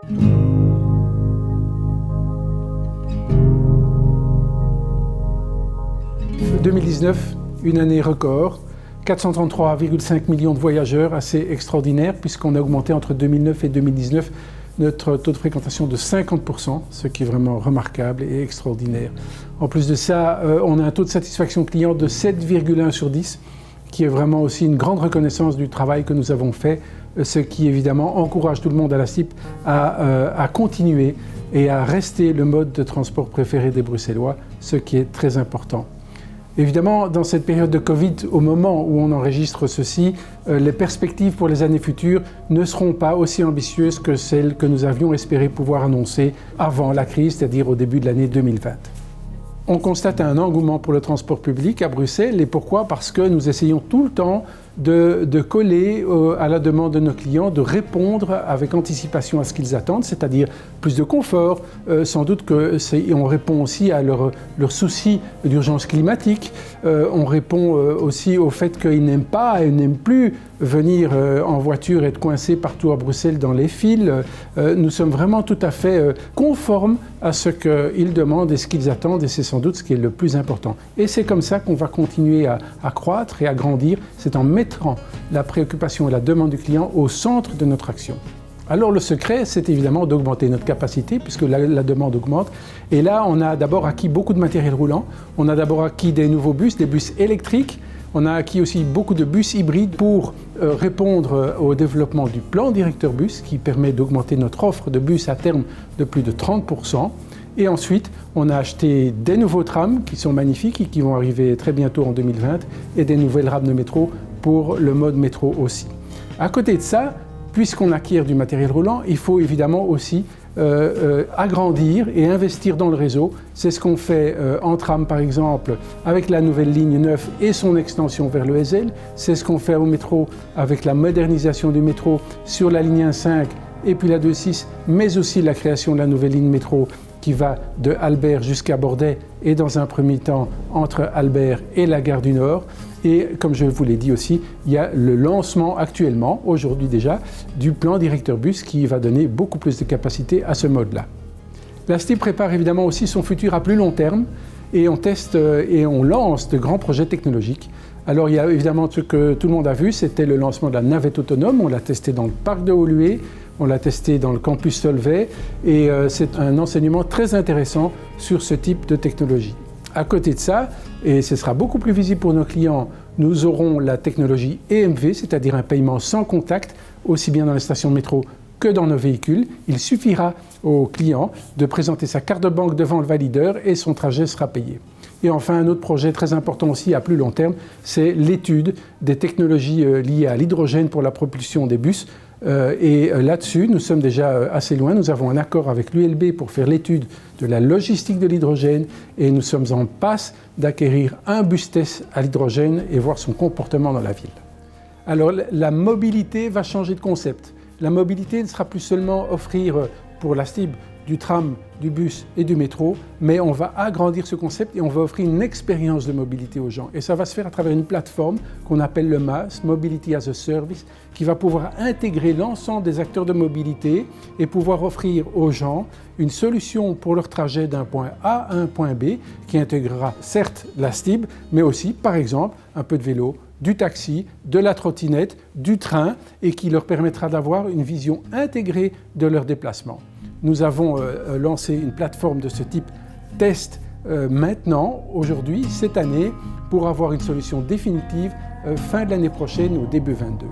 « 2019, une année record, 433,5 millions de voyageurs, assez extraordinaire puisqu'on a augmenté entre 2009 et 2019 notre taux de fréquentation de 50%, ce qui est vraiment remarquable et extraordinaire. En plus de ça, on a un taux de satisfaction client de 7,1 sur 10, qui est vraiment aussi une grande reconnaissance du travail que nous avons fait, ce qui évidemment encourage tout le monde à la STIB à continuer et à rester le mode de transport préféré des Bruxellois, ce qui est très important. Évidemment, dans cette période de Covid, au moment où on enregistre ceci, les perspectives pour les années futures ne seront pas aussi ambitieuses que celles que nous avions espéré pouvoir annoncer avant la crise, c'est-à-dire au début de l'année 2020. On constate un engouement pour le transport public à Bruxelles. Et pourquoi? Parce que nous essayons tout le temps de coller à la demande de nos clients, de répondre avec anticipation à ce qu'ils attendent, c'est-à-dire plus de confort. Sans doute qu'on répond aussi à leurs soucis d'urgence climatique. On répond aussi au fait qu'ils n'aiment pas et n'aiment plus venir en voiture et être coincés partout à Bruxelles dans les files. Nous sommes vraiment tout à fait conformes à ce qu'ils demandent et ce qu'ils attendent, et c'est sans doute ce qui est le plus important. Et c'est comme ça qu'on va continuer à croître et à grandir, c'est en mettant la préoccupation et la demande du client au centre de notre action. Alors le secret, c'est évidemment d'augmenter notre capacité puisque la demande augmente. Et là, on a d'abord acquis beaucoup de matériel roulant. On a d'abord acquis des nouveaux bus, des bus électriques. On a acquis aussi beaucoup de bus hybrides pour répondre au développement du plan directeur bus qui permet d'augmenter notre offre de bus à terme de plus de 30%. Et ensuite, on a acheté des nouveaux trams qui sont magnifiques et qui vont arriver très bientôt en 2020 et des nouvelles rames de métro pour le mode métro aussi. À côté de ça, puisqu'on acquiert du matériel roulant, il faut évidemment aussi agrandir et investir dans le réseau. C'est ce qu'on fait en tram par exemple avec la nouvelle ligne 9 et son extension vers le Heysel. C'est ce qu'on fait au métro avec la modernisation du métro sur la ligne 1.5 et puis la 2.6, mais aussi la création de la nouvelle ligne métro qui va de Albert jusqu'à Bordet et dans un premier temps entre Albert et la gare du Nord. Et comme je vous l'ai dit aussi, il y a le lancement actuellement, aujourd'hui déjà, du plan directeur bus qui va donner beaucoup plus de capacité à ce mode-là. La STIB prépare évidemment aussi son futur à plus long terme et on teste et on lance de grands projets technologiques. Alors il y a évidemment ce que tout le monde a vu, c'était le lancement de la navette autonome. On l'a testé dans le parc de Woluwe, on l'a testé dans le campus Solvay et c'est un enseignement très intéressant sur ce type de technologie. À côté de ça, et ce sera beaucoup plus visible pour nos clients, nous aurons la technologie EMV, c'est-à-dire un paiement sans contact, aussi bien dans les stations de métro que dans nos véhicules. Il suffira au client de présenter sa carte de banque devant le valideur et son trajet sera payé. Et enfin, un autre projet très important aussi à plus long terme, c'est l'étude des technologies liées à l'hydrogène pour la propulsion des bus. Et là-dessus, nous sommes déjà assez loin. Nous avons un accord avec l'ULB pour faire l'étude de la logistique de l'hydrogène et nous sommes en passe d'acquérir un bus test à l'hydrogène et voir son comportement dans la ville. Alors, la mobilité va changer de concept. La mobilité ne sera plus seulement offrir pour la STIB du tram, du bus et du métro, mais on va agrandir ce concept et on va offrir une expérience de mobilité aux gens. Et ça va se faire à travers une plateforme qu'on appelle le MaaS, Mobility as a Service, qui va pouvoir intégrer l'ensemble des acteurs de mobilité et pouvoir offrir aux gens une solution pour leur trajet d'un point A à un point B, qui intégrera certes la STIB, mais aussi, par exemple, un peu de vélo, du taxi, de la trottinette, du train, et qui leur permettra d'avoir une vision intégrée de leur déplacement. Nous avons lancé une plateforme de ce type test maintenant, aujourd'hui, cette année, pour avoir une solution définitive fin de l'année prochaine ou début 2022.